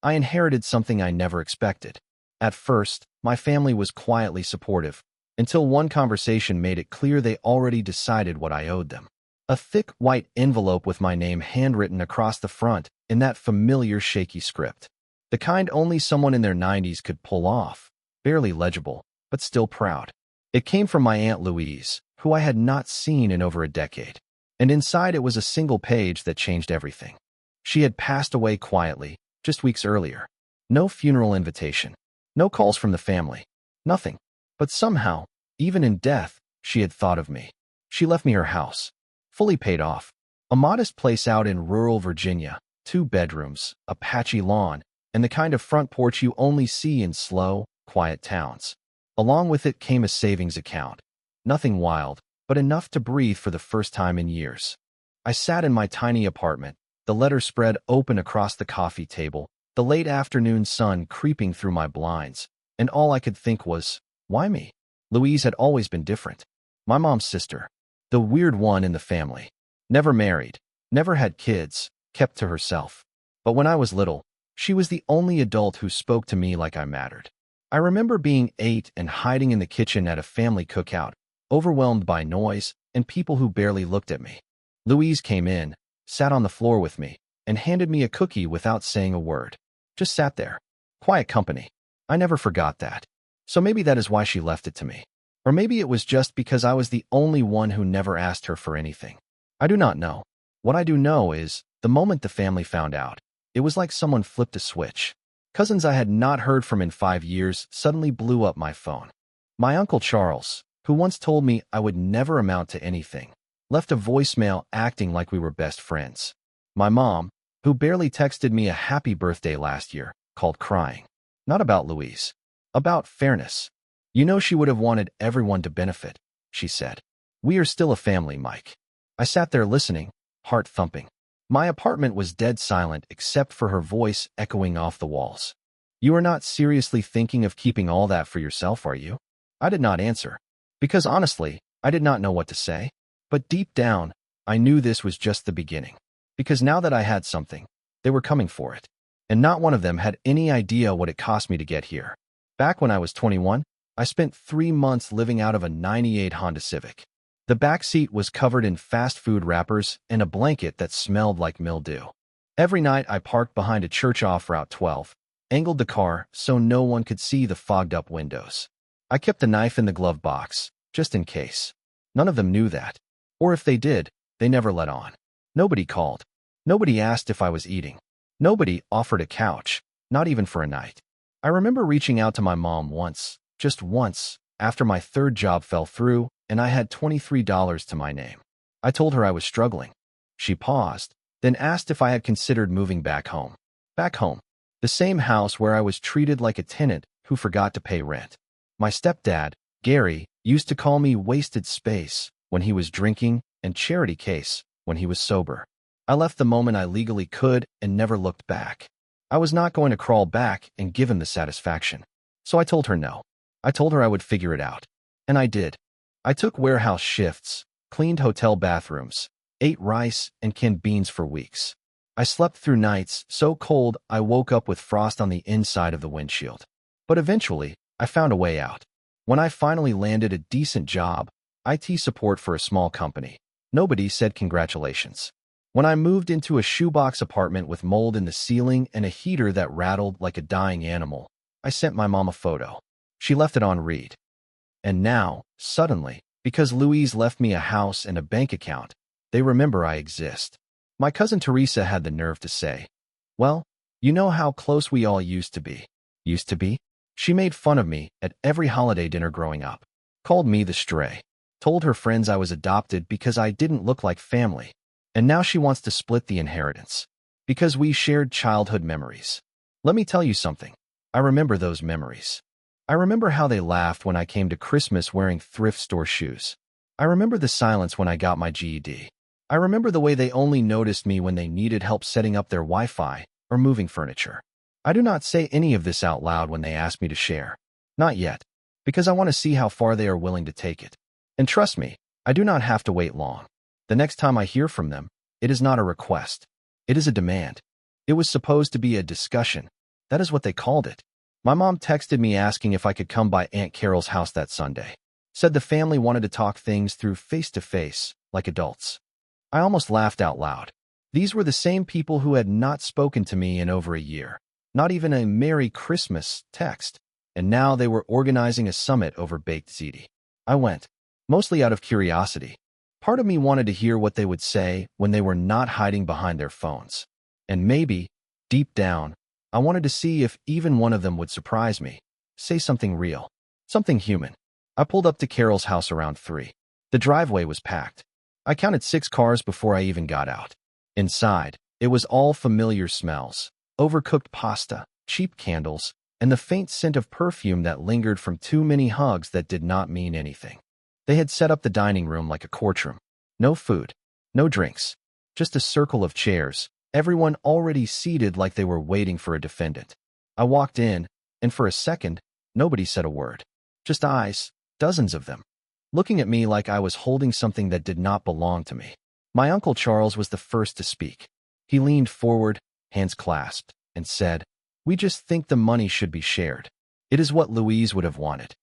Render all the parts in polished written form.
I inherited something I never expected. At first, my family was quietly supportive, until one conversation made it clear they already decided what I owed them. A thick white envelope with my name handwritten across the front in that familiar shaky script. The kind only someone in their 90s could pull off, barely legible, but still proud. It came from my Aunt Louise, who I had not seen in over a decade, and inside it was a single page that changed everything. She had passed away quietly, just weeks earlier. No funeral invitation, no calls from the family, nothing. But somehow, even in death, she had thought of me. She left me her house, fully paid off, a modest place out in rural Virginia, 2 bedrooms, a patchy lawn, and the kind of front porch you only see in slow, quiet towns. Along with it came a savings account. Nothing wild, but enough to breathe for the first time in years. I sat in my tiny apartment, the letter spread open across the coffee table, the late afternoon sun creeping through my blinds, and all I could think was, why me? Louise had always been different. My mom's sister, the weird one in the family. Never married, never had kids, kept to herself. But when I was little, she was the only adult who spoke to me like I mattered. I remember being 8 and hiding in the kitchen at a family cookout, overwhelmed by noise and people who barely looked at me. Louise came in, sat on the floor with me, and handed me a cookie without saying a word. Just sat there. Quiet company. I never forgot that. So maybe that is why she left it to me. Or maybe it was just because I was the only one who never asked her for anything. I do not know. What I do know is, the moment the family found out, it was like someone flipped a switch. Cousins I had not heard from in 5 years suddenly blew up my phone. My Uncle Charles, who once told me I would never amount to anything, left a voicemail acting like we were best friends. My mom, who barely texted me a happy birthday last year, called crying. Not about Louise. About fairness. You know she would have wanted everyone to benefit, she said. We are still a family, Mike. I sat there listening, heart thumping. My apartment was dead silent except for her voice echoing off the walls. You are not seriously thinking of keeping all that for yourself, are you? I did not answer. Because honestly, I did not know what to say. But deep down, I knew this was just the beginning. Because now that I had something, they were coming for it. And not one of them had any idea what it cost me to get here. Back when I was 21, I spent 3 months living out of a '98 Honda Civic. The back seat was covered in fast food wrappers and a blanket that smelled like mildew. Every night I parked behind a church off Route 12, angled the car so no one could see the fogged-up windows. I kept the knife in the glove box, just in case. None of them knew that. Or if they did, they never let on. Nobody called. Nobody asked if I was eating. Nobody offered a couch, not even for a night. I remember reaching out to my mom once, just once, after my 3rd job fell through and I had $23 to my name. I told her I was struggling. She paused, then asked if I had considered moving back home. Back home. The same house where I was treated like a tenant who forgot to pay rent. My stepdad, Gary, used to call me wasted space when he was drinking and charity case when he was sober. I left the moment I legally could and never looked back. I was not going to crawl back and give him the satisfaction. So I told her no. I told her I would figure it out. And I did. I took warehouse shifts, cleaned hotel bathrooms, ate rice and canned beans for weeks. I slept through nights so cold I woke up with frost on the inside of the windshield. But eventually, I found a way out. When I finally landed a decent job, IT support for a small company, nobody said congratulations. When I moved into a shoebox apartment with mold in the ceiling and a heater that rattled like a dying animal, I sent my mom a photo. She left it on read. And now, suddenly, because Louise left me a house and a bank account, they remember I exist. My cousin Teresa had the nerve to say, well, you know how close we all used to be. Used to be? She made fun of me at every holiday dinner growing up, called me the stray, told her friends I was adopted because I didn't look like family. And now she wants to split the inheritance, because we shared childhood memories. Let me tell you something. I remember those memories. I remember how they laughed when I came to Christmas wearing thrift store shoes. I remember the silence when I got my GED. I remember the way they only noticed me when they needed help setting up their Wi-Fi or moving furniture. I do not say any of this out loud when they ask me to share. Not yet, because I want to see how far they are willing to take it. And trust me, I do not have to wait long. The next time I hear from them, it is not a request. It is a demand. It was supposed to be a discussion, That is what they called it. My mom texted me asking if I could come by Aunt Carol's house that Sunday. Said the family wanted to talk things through face-to-face, like adults. I almost laughed out loud. These were the same people who had not spoken to me in over a year. Not even a Merry Christmas text. And now they were organizing a summit over baked ziti. I went, mostly out of curiosity. Part of me wanted to hear what they would say when they were not hiding behind their phones. And maybe, deep down, I wanted to see if even one of them would surprise me, say something real, something human. I pulled up to Carol's house around 3. The driveway was packed. I counted 6 cars before I even got out. Inside, it was all familiar smells, overcooked pasta, cheap candles, and the faint scent of perfume that lingered from too many hugs that did not mean anything. They had set up the dining room like a courtroom. No food, no drinks, just a circle of chairs, everyone already seated like they were waiting for a defendant. I walked in, and for a second, nobody said a word. Just eyes, dozens of them, looking at me like I was holding something that did not belong to me. My Uncle Charles was the first to speak. He leaned forward, hands clasped, and said, "We just think the money should be shared. It is what Louise would have wanted."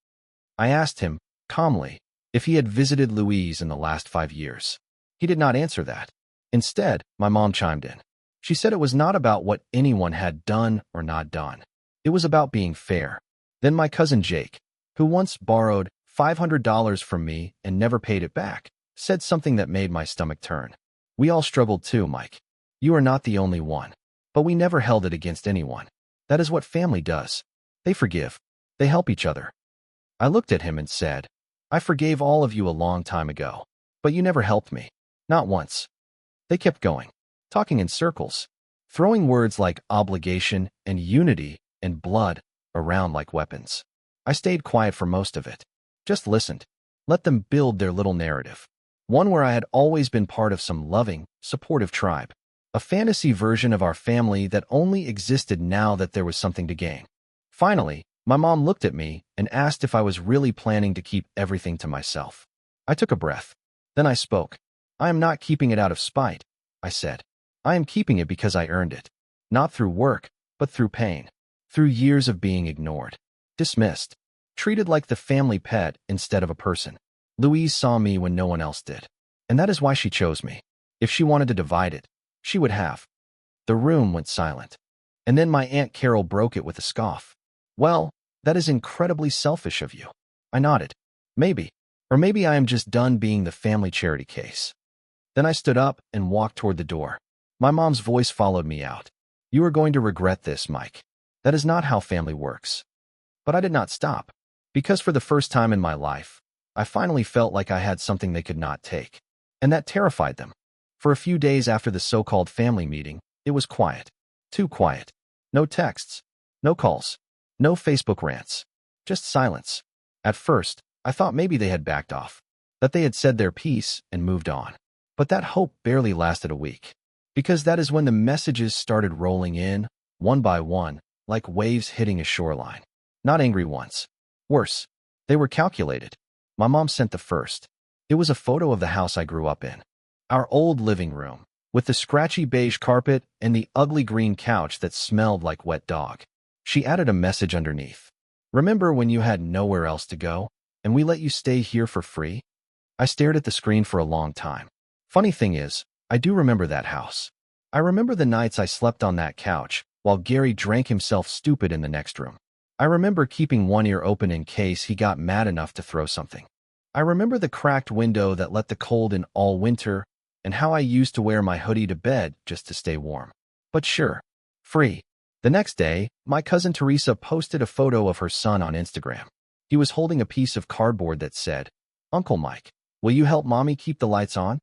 I asked him, calmly, if he had visited Louise in the last 5 years. He did not answer that. Instead, my mom chimed in. She said it was not about what anyone had done or not done. It was about being fair. Then my cousin Jake, who once borrowed $500 from me and never paid it back, said something that made my stomach turn. "We all struggled too, Mike. You are not the only one. But we never held it against anyone. That is what family does. They forgive. They help each other." I looked at him and said, "I forgave all of you a long time ago. But you never helped me. Not once." They kept going, talking in circles, throwing words like obligation and unity and blood around like weapons. I stayed quiet for most of it. Just listened. Let them build their little narrative. One where I had always been part of some loving, supportive tribe. A fantasy version of our family that only existed now that there was something to gain. Finally, my mom looked at me and asked if I was really planning to keep everything to myself. I took a breath. Then I spoke. "I am not keeping it out of spite," I said. "I am keeping it because I earned it. Not through work, but through pain. Through years of being ignored, dismissed, treated like the family pet instead of a person. Louise saw me when no one else did. And that is why she chose me. If she wanted to divide it, she would have." The room went silent. And then my Aunt Carol broke it with a scoff. "Well, that is incredibly selfish of you." I nodded. "Maybe. Or maybe I am just done being the family charity case." Then I stood up and walked toward the door. My mom's voice followed me out. "You are going to regret this, Mike. That is not how family works." But I did not stop. Because for the first time in my life, I finally felt like I had something they could not take. And that terrified them. For a few days after the so-called family meeting, it was quiet. Too quiet. No texts. No calls. No Facebook rants. Just silence. At first, I thought maybe they had backed off. That they had said their piece and moved on. But that hope barely lasted a week. Because that is when the messages started rolling in, one by one, like waves hitting a shoreline. Not angry ones. Worse. They were calculated. My mom sent the first. It was a photo of the house I grew up in. Our old living room, with the scratchy beige carpet and the ugly green couch that smelled like wet dog. She added a message underneath. "Remember when you had nowhere else to go, and we let you stay here for free?" I stared at the screen for a long time. Funny thing is, I do remember that house. I remember the nights I slept on that couch, while Gary drank himself stupid in the next room. I remember keeping one ear open in case he got mad enough to throw something. I remember the cracked window that let the cold in all winter, and how I used to wear my hoodie to bed just to stay warm. But sure, free. The next day, my cousin Teresa posted a photo of her son on Instagram. He was holding a piece of cardboard that said, "Uncle Mike, will you help mommy keep the lights on?"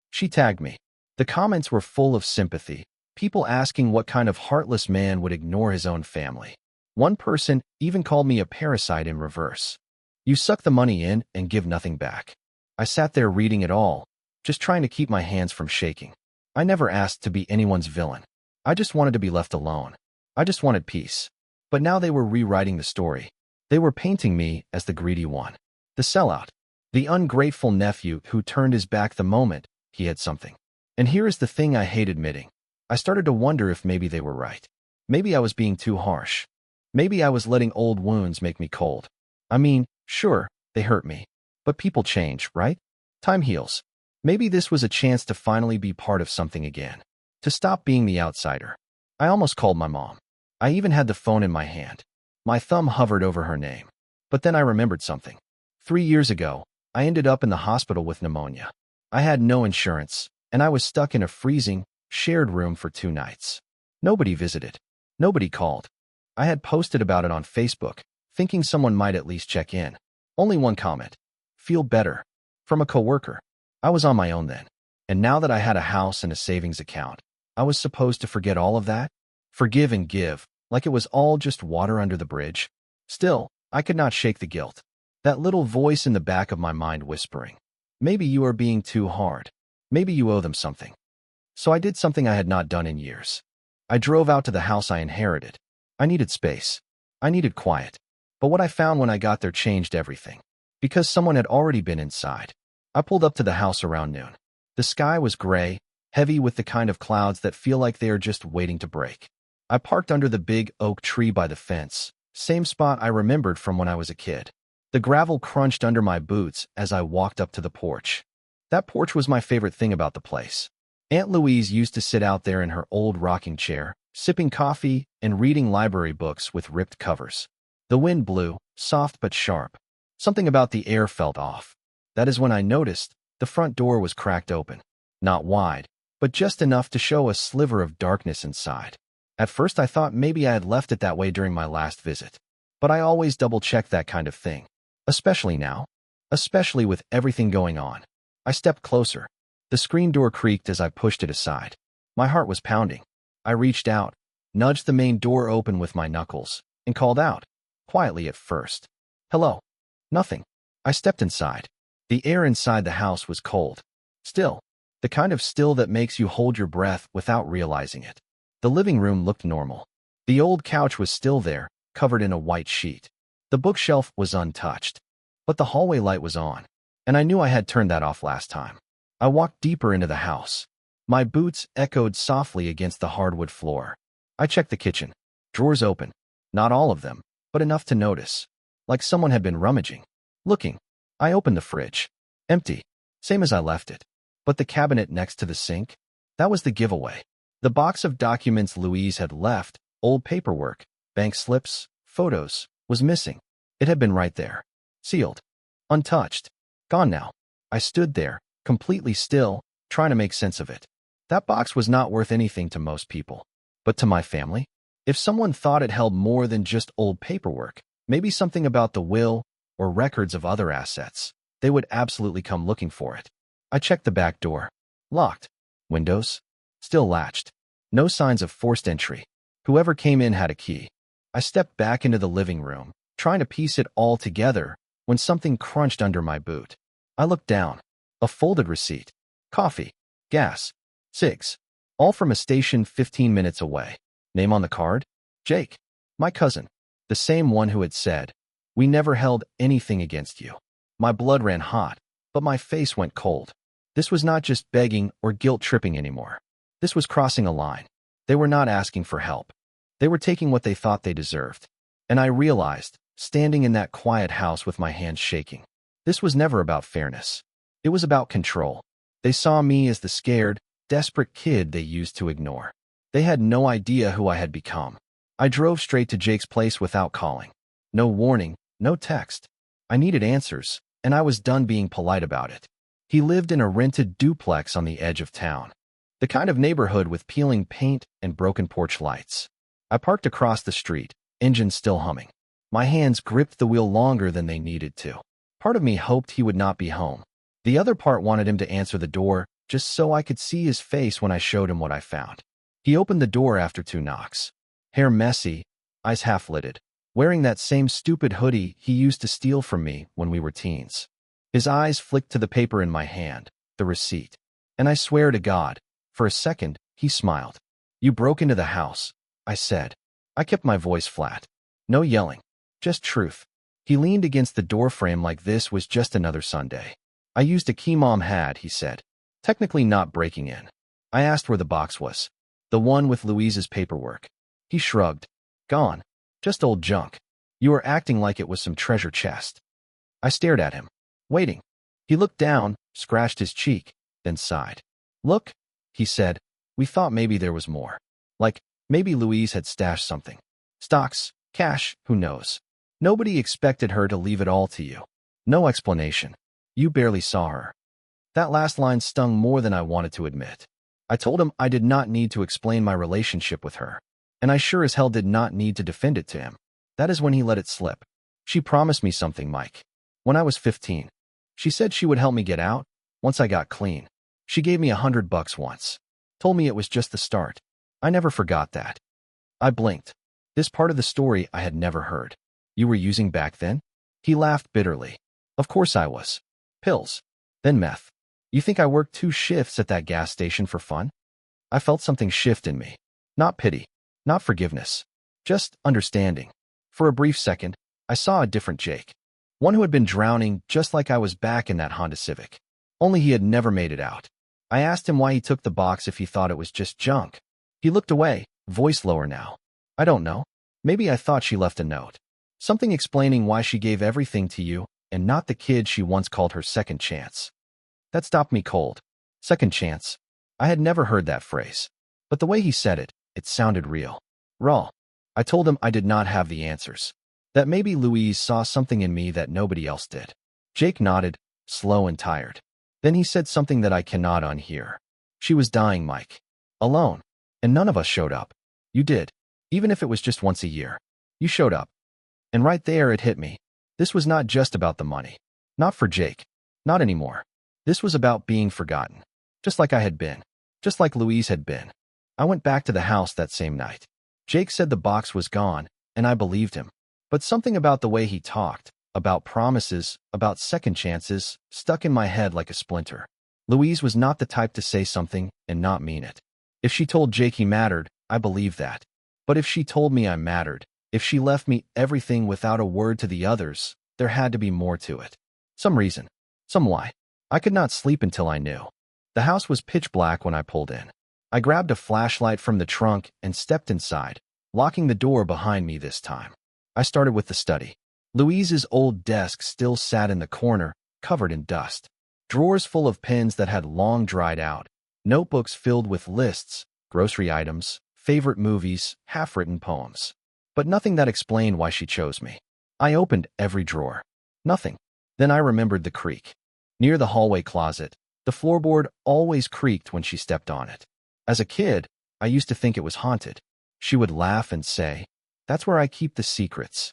She tagged me. The comments were full of sympathy, people asking what kind of heartless man would ignore his own family. One person even called me a parasite in reverse. "You suck the money in and give nothing back." I sat there reading it all, just trying to keep my hands from shaking. I never asked to be anyone's villain. I just wanted to be left alone. I just wanted peace. But now they were rewriting the story. They were painting me as the greedy one, the sellout, the ungrateful nephew who turned his back the moment he had something. And here is the thing I hate admitting. I started to wonder if maybe they were right. Maybe I was being too harsh. Maybe I was letting old wounds make me cold. I mean, sure, they hurt me. But people change, right? Time heals. Maybe this was a chance to finally be part of something again. To stop being the outsider. I almost called my mom. I even had the phone in my hand. My thumb hovered over her name. But then I remembered something. 3 years ago, I ended up in the hospital with pneumonia. I had no insurance, and I was stuck in a freezing, shared room for 2 nights. Nobody visited. Nobody called. I had posted about it on Facebook, thinking someone might at least check in. Only one comment. Feel better. From a coworker. I was on my own then. And now that I had a house and a savings account, I was supposed to forget all of that? Forgive and give, like it was all just water under the bridge? Still, I could not shake the guilt. That little voice in the back of my mind whispering, maybe you are being too hard. Maybe you owe them something. So I did something I had not done in years. I drove out to the house I inherited. I needed space. I needed quiet. But what I found when I got there changed everything. Because someone had already been inside. I pulled up to the house around noon. The sky was gray, heavy with the kind of clouds that feel like they are just waiting to break. I parked under the big oak tree by the fence, same spot I remembered from when I was a kid. The gravel crunched under my boots as I walked up to the porch. That porch was my favorite thing about the place. Aunt Louise used to sit out there in her old rocking chair, sipping coffee and reading library books with ripped covers. The wind blew, soft but sharp. Something about the air felt off. That is when I noticed the front door was cracked open. Not wide, but just enough to show a sliver of darkness inside. At first I thought maybe I had left it that way during my last visit. But I always double-check that kind of thing. Especially now. Especially with everything going on. I stepped closer. The screen door creaked as I pushed it aside. My heart was pounding. I reached out, nudged the main door open with my knuckles, and called out. Quietly at first. Hello. Nothing. I stepped inside. The air inside the house was cold. Still. The kind of still that makes you hold your breath without realizing it. The living room looked normal. The old couch was still there, covered in a white sheet. The bookshelf was untouched. But the hallway light was on, and I knew I had turned that off last time. I walked deeper into the house. My boots echoed softly against the hardwood floor. I checked the kitchen. Drawers open. Not all of them, but enough to notice. Like someone had been rummaging. Looking. I opened the fridge. Empty. Same as I left it. But the cabinet next to the sink? That was the giveaway. The box of documents Louise had left, old paperwork, bank slips, photos, was missing. It had been right there. Sealed. Untouched. Gone now. I stood there, completely still, trying to make sense of it. That box was not worth anything to most people. But to my family? If someone thought it held more than just old paperwork, maybe something about the will or records of other assets, they would absolutely come looking for it. I checked the back door. Locked. Windows? Still latched. No signs of forced entry. Whoever came in had a key. I stepped back into the living room, trying to piece it all together, when something crunched under my boot. I looked down. A folded receipt. Coffee. Gas. Cigs. All from a station 15 minutes away. Name on the card? Jake. My cousin. The same one who had said, "We never held anything against you." My blood ran hot, but my face went cold. This was not just begging or guilt-tripping anymore. This was crossing a line. They were not asking for help. They were taking what they thought they deserved. And I realized, standing in that quiet house with my hands shaking, this was never about fairness. It was about control. They saw me as the scared, desperate kid they used to ignore. They had no idea who I had become. I drove straight to Jake's place without calling. No warning, no text. I needed answers, and I was done being polite about it. He lived in a rented duplex on the edge of town. The kind of neighborhood with peeling paint and broken porch lights. I parked across the street, engine still humming. My hands gripped the wheel longer than they needed to. Part of me hoped he would not be home. The other part wanted him to answer the door, just so I could see his face when I showed him what I found. He opened the door after 2 knocks. Hair messy, eyes half-lidded, wearing that same stupid hoodie he used to steal from me when we were teens. His eyes flicked to the paper in my hand, the receipt. And I swear to God, for a second, he smiled. "You broke into the house," I said. I kept my voice flat. No yelling, just truth. He leaned against the doorframe like this was just another Sunday. "I used a key Mom had," he said. "Technically not breaking in." I asked where the box was. "The one with Louise's paperwork." He shrugged. Gone. Just old junk. You were acting like it was some treasure chest. I stared at him, waiting. He looked down, scratched his cheek, then sighed. Look, he said, we thought maybe there was more. Like, maybe Louise had stashed something. Stocks, cash, who knows? Nobody expected her to leave it all to you. No explanation. You barely saw her. That last line stung more than I wanted to admit. I told him I did not need to explain my relationship with her, and I sure as hell did not need to defend it to him. That is when he let it slip. She promised me something, Mike. When I was 15. She said she would help me get out once I got clean. She gave me $100 once. Told me it was just the start. I never forgot that. I blinked. This part of the story I had never heard. You were using back then? He laughed bitterly. Of course I was. Pills. Then meth. You think I worked 2 shifts at that gas station for fun? I felt something shift in me. Not pity. Not forgiveness. Just understanding. For a brief second, I saw a different Jake. One who had been drowning just like I was back in that Honda Civic. Only he had never made it out. I asked him why he took the box if he thought it was just junk. He looked away, voice lower now. I don't know. Maybe I thought she left a note. Something explaining why she gave everything to you and not the kid she once called her second chance. That stopped me cold. Second chance. I had never heard that phrase. But the way he said it, it sounded real. Raw. I told him I did not have the answers. That maybe Louise saw something in me that nobody else did. Jake nodded, slow and tired. Then he said something that I cannot unhear. She was dying, Mike. Alone. And none of us showed up. You did. Even if it was just once a year. You showed up. And right there it hit me. This was not just about the money. Not for Jake. Not anymore. This was about being forgotten. Just like I had been. Just like Louise had been. I went back to the house that same night. Jake said the box was gone, and I believed him. But something about the way he talked, about promises, about second chances, stuck in my head like a splinter. Louise was not the type to say something and not mean it. If she told Jake he mattered, I believed that. But if she told me I mattered, if she left me everything without a word to the others, there had to be more to it. Some reason. Some why. I could not sleep until I knew. The house was pitch black when I pulled in. I grabbed a flashlight from the trunk and stepped inside, locking the door behind me this time. I started with the study. Louise's old desk still sat in the corner, covered in dust. Drawers full of pens that had long dried out. Notebooks filled with lists, grocery items, favorite movies, half-written poems. But nothing that explained why she chose me. I opened every drawer. Nothing. Then I remembered the creak. Near the hallway closet, the floorboard always creaked when she stepped on it. As a kid, I used to think it was haunted. She would laugh and say, "That's where I keep the secrets."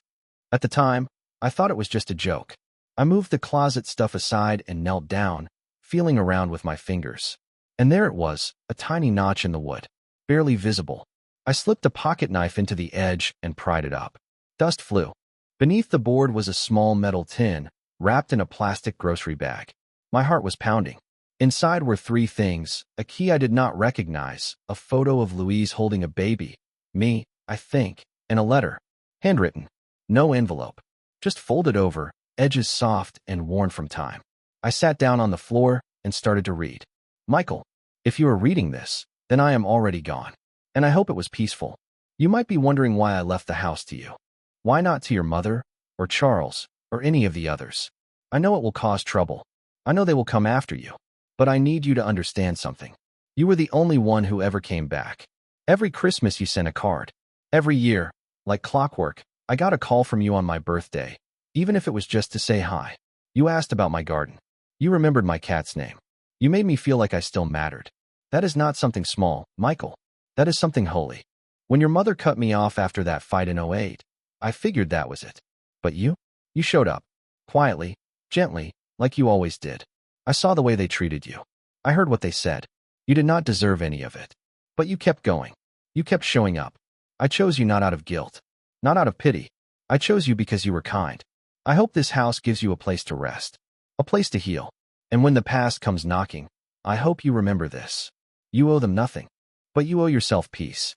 At the time, I thought it was just a joke. I moved the closet stuff aside and knelt down, feeling around with my fingers. And there it was, a tiny notch in the wood, barely visible. I slipped a pocket knife into the edge and pried it up. Dust flew. Beneath the board was a small metal tin, wrapped in a plastic grocery bag. My heart was pounding. Inside were 3 things, a key I did not recognize, a photo of Louise holding a baby, me, I think, and a letter. Handwritten. No envelope. Just folded over, edges soft and worn from time. I sat down on the floor and started to read. Michael, if you are reading this, then I am already gone. And I hope it was peaceful. You might be wondering why I left the house to you. Why not to your mother, or Charles, or any of the others? I know it will cause trouble. I know they will come after you. But I need you to understand something. You were the only one who ever came back. Every Christmas you sent a card. Every year, like clockwork, I got a call from you on my birthday, even if it was just to say hi. You asked about my garden. You remembered my cat's name. You made me feel like I still mattered. That is not something small, Michael. That is something holy. When your mother cut me off after that fight in '08, I figured that was it. But you? You showed up. Quietly, gently, like you always did. I saw the way they treated you. I heard what they said. You did not deserve any of it. But you kept going. You kept showing up. I chose you not out of guilt. Not out of pity. I chose you because you were kind. I hope this house gives you a place to rest. A place to heal. And when the past comes knocking, I hope you remember this. You owe them nothing. But you owe yourself peace.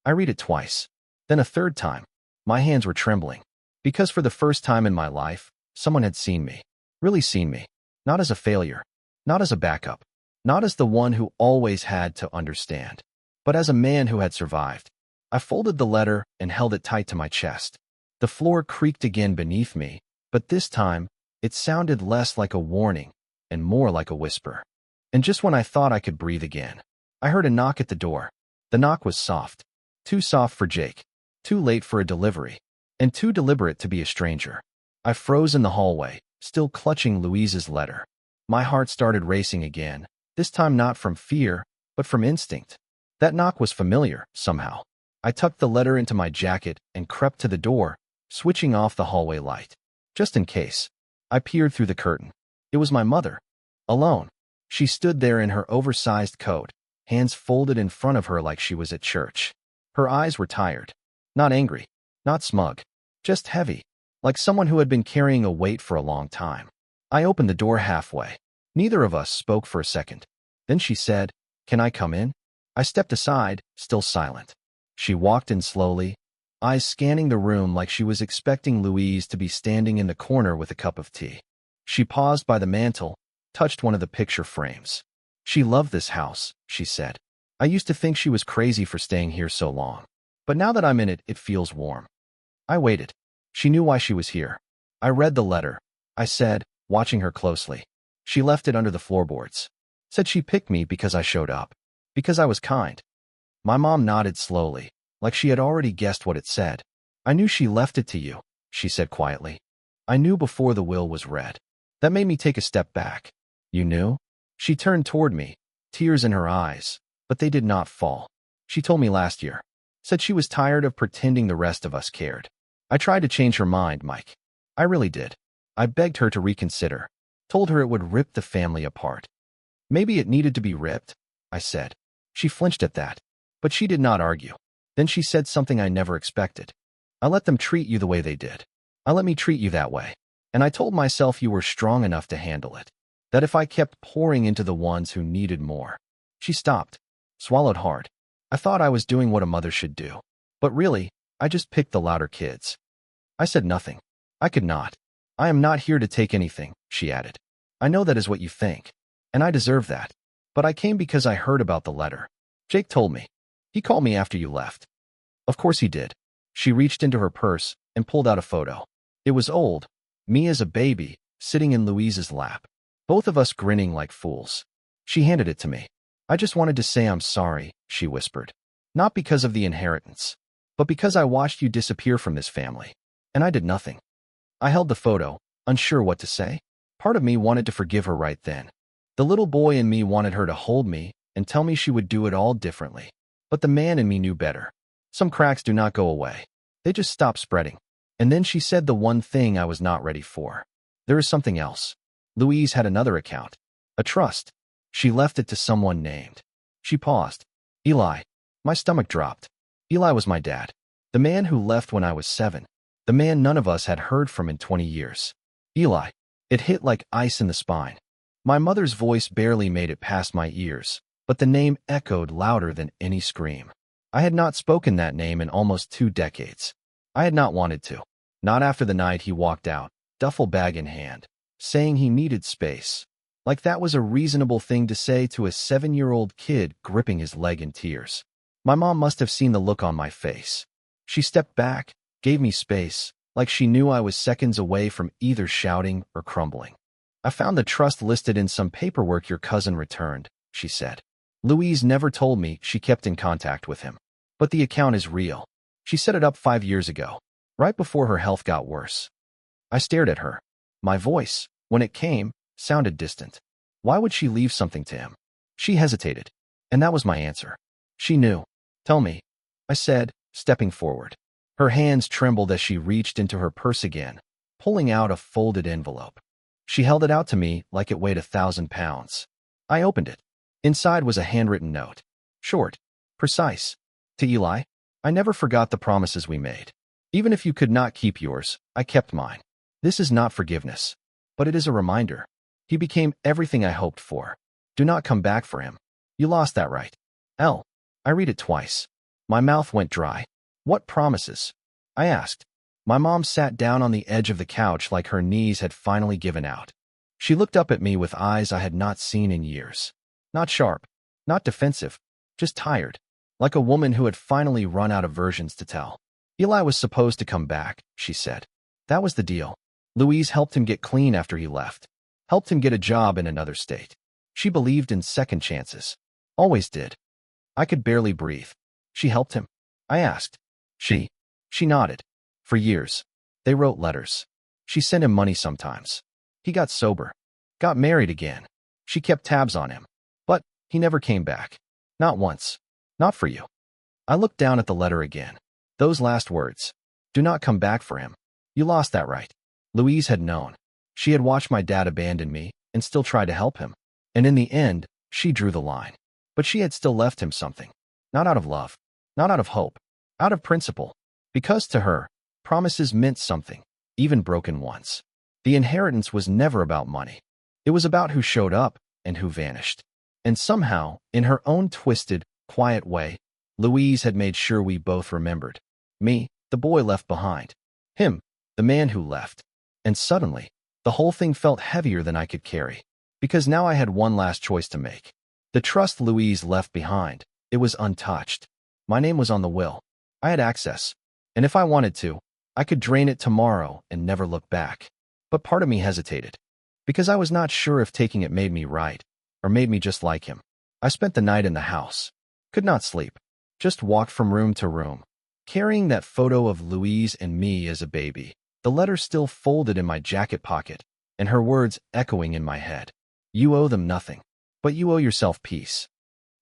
I read it twice. Then a third time. My hands were trembling. Because for the first time in my life, someone had seen me. Really seen me. Not as a failure. Not as a backup. Not as the one who always had to understand. But as a man who had survived. I folded the letter and held it tight to my chest. The floor creaked again beneath me, but this time, it sounded less like a warning and more like a whisper. And just when I thought I could breathe again, I heard a knock at the door. The knock was soft. Too soft for Jake, too late for a delivery, and too deliberate to be a stranger. I froze in the hallway, still clutching Louise's letter. My heart started racing again, this time not from fear, but from instinct. That knock was familiar, somehow. I tucked the letter into my jacket and crept to the door, switching off the hallway light. Just in case. I peered through the curtain. It was my mother. Alone. She stood there in her oversized coat, hands folded in front of her like she was at church. Her eyes were tired. Not angry. Not smug. Just heavy. Like someone who had been carrying a weight for a long time. I opened the door halfway. Neither of us spoke for a second. Then she said, "Can I come in?" I stepped aside, still silent. She walked in slowly, eyes scanning the room like she was expecting Louise to be standing in the corner with a cup of tea. She paused by the mantel, touched one of the picture frames. "She loved this house," she said. "I used to think she was crazy for staying here so long. But now that I'm in it, it feels warm." I waited. She knew why she was here. I read the letter. I said, watching her closely. "She left it under the floorboards. Said she picked me because I showed up. Because I was kind." My mom nodded slowly, like she had already guessed what it said. "I knew she left it to you," she said quietly. "I knew before the will was read." That made me take a step back. "You knew?" She turned toward me, tears in her eyes, but they did not fall. "She told me last year. Said she was tired of pretending the rest of us cared." I tried to change her mind, Mike. I really did. I begged her to reconsider. Told her it would rip the family apart. "Maybe it needed to be ripped," I said. She flinched at that, but she did not argue. Then she said something I never expected. "I let them treat you the way they did. I let me treat you that way. And I told myself you were strong enough to handle it. That if I kept pouring into the ones who needed more." She stopped, swallowed hard. I thought I was doing what a mother should do. But really, I just picked the louder kids. I said nothing. I could not. "I am not here to take anything," she added. "I know that is what you think. And I deserve that. But I came because I heard about the letter. Jake told me. He called me after you left." "Of course he did." She reached into her purse and pulled out a photo. It was old. Me as a baby, sitting in Louise's lap. Both of us grinning like fools. She handed it to me. "I just wanted to say I'm sorry," she whispered. "Not because of the inheritance, but because I watched you disappear from this family. And I did nothing." I held the photo, unsure what to say. Part of me wanted to forgive her right then. The little boy in me wanted her to hold me and tell me she would do it all differently. But the man in me knew better. Some cracks do not go away. They just stop spreading. And then she said the one thing I was not ready for. "There is something else. Louise had another account. A trust. She left it to someone named." She paused. "Eli." My stomach dropped. Eli was my dad. The man who left when I was 7. The man none of us had heard from in 20 years. Eli. It hit like ice in the spine. My mother's voice barely made it past my ears, but the name echoed louder than any scream. I had not spoken that name in almost 2 decades. I had not wanted to. Not after the night he walked out, duffel bag in hand, saying he needed space. Like that was a reasonable thing to say to a 7-year-old kid gripping his leg in tears. My mom must have seen the look on my face. She stepped back, gave me space, like she knew I was seconds away from either shouting or crumbling. "I found the trust listed in some paperwork your cousin returned," she said. "Louise never told me she kept in contact with him. But the account is real. She set it up 5 years ago, right before her health got worse." I stared at her. My voice, when it came, sounded distant. Why would she leave something to him? She hesitated, and that was my answer. She knew. "Tell me," I said, stepping forward. Her hands trembled as she reached into her purse again, pulling out a folded envelope. She held it out to me like it weighed 1,000 pounds. I opened it. Inside was a handwritten note. Short, precise. "To Eli, I never forgot the promises we made. Even if you could not keep yours, I kept mine. This is not forgiveness, but it is a reminder. He became everything I hoped for. Do not come back for him. You lost that right. L." I read it twice. My mouth went dry. "What promises?" I asked. My mom sat down on the edge of the couch like her knees had finally given out. She looked up at me with eyes I had not seen in years. Not sharp, not defensive, just tired. like a woman who had finally run out of versions to tell. Eli was supposed to come back, she said. That was the deal. Louise helped him get clean after he left, helped him get a job in another state. She believed in second chances. Always did. I could barely breathe. She helped him? I asked. She nodded. For years. They wrote letters. She sent him money sometimes. He got sober. Got married again. She kept tabs on him. But he never came back. Not once. Not for you. I looked down at the letter again. Those last words. Do not come back for him. You lost that right. Louise had known. She had watched my dad abandon me and still tried to help him. And in the end, she drew the line. But she had still left him something. Not out of love. Not out of hope. Out of principle. Because to her, promises meant something, even broken ones. The inheritance was never about money. It was about who showed up and who vanished. And somehow, in her own twisted, quiet way, Louise had made sure we both remembered. Me, the boy left behind. Him, the man who left. And suddenly, the whole thing felt heavier than I could carry. Because now I had one last choice to make. The trust Louise left behind, it was untouched. My name was on the will. I had access. And if I wanted to, I could drain it tomorrow and never look back. But part of me hesitated. Because I was not sure if taking it made me right, or made me just like him. I spent the night in the house. Could not sleep. Just walked from room to room. Carrying that photo of Louise and me as a baby. The letter still folded in my jacket pocket, and her words echoing in my head. You owe them nothing. But you owe yourself peace.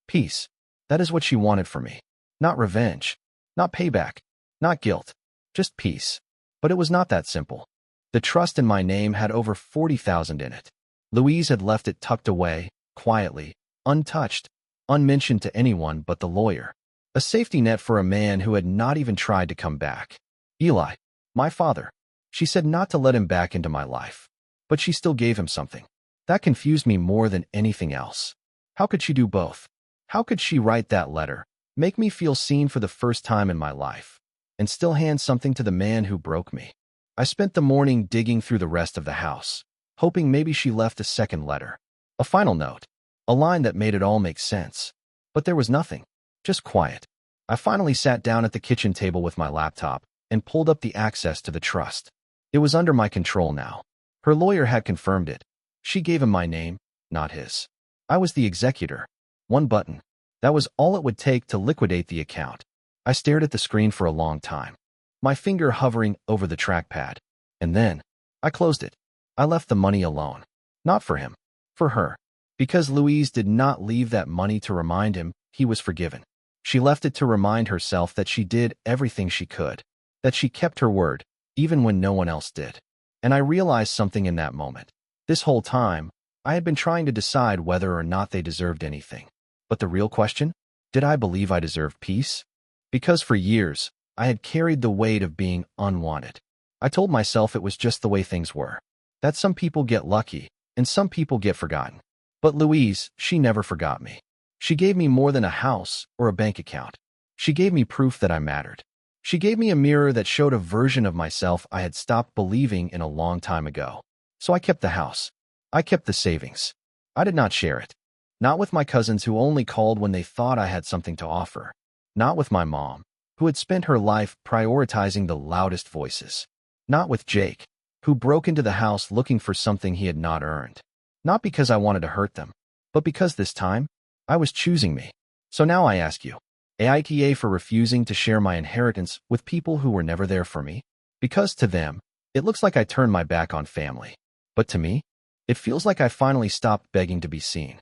Peace. That is what she wanted for me. Not revenge. Not payback. Not guilt. Just peace. But it was not that simple. The trust in my name had over 40,000 in it. Louise had left it tucked away, quietly, untouched, unmentioned to anyone but the lawyer. A safety net for a man who had not even tried to come back. Eli, my father. She said not to let him back into my life. But she still gave him something. That confused me more than anything else. How could she do both? How could she write that letter, make me feel seen for the first time in my life, and still hand something to the man who broke me? I spent the morning digging through the rest of the house, hoping maybe she left a second letter, a final note, a line that made it all make sense. But there was nothing, just quiet. I finally sat down at the kitchen table with my laptop and pulled up the access to the trust. It was under my control now. Her lawyer had confirmed it. She gave him my name, not his. I was the executor. One button. That was all it would take to liquidate the account. I stared at the screen for a long time, my finger hovering over the trackpad. And then, I closed it. I left the money alone. Not for him. For her. Because Louise did not leave that money to remind him he was forgiven. She left it to remind herself that she did everything she could. That she kept her word, even when no one else did. And I realized something in that moment. This whole time, I had been trying to decide whether or not they deserved anything. But the real question? Did I believe I deserved peace? Because for years, I had carried the weight of being unwanted. I told myself it was just the way things were. That some people get lucky, and some people get forgotten. But Louise, she never forgot me. She gave me more than a house or a bank account. She gave me proof that I mattered. She gave me a mirror that showed a version of myself I had stopped believing in a long time ago. So I kept the house. I kept the savings. I did not share it. Not with my cousins who only called when they thought I had something to offer. Not with my mom, who had spent her life prioritizing the loudest voices. Not with Jake, who broke into the house looking for something he had not earned. Not because I wanted to hurt them, but because this time, I was choosing me. So now I ask you, AITA for refusing to share my inheritance with people who were never there for me? Because to them, it looks like I turned my back on family. But to me, it feels like I finally stopped begging to be seen.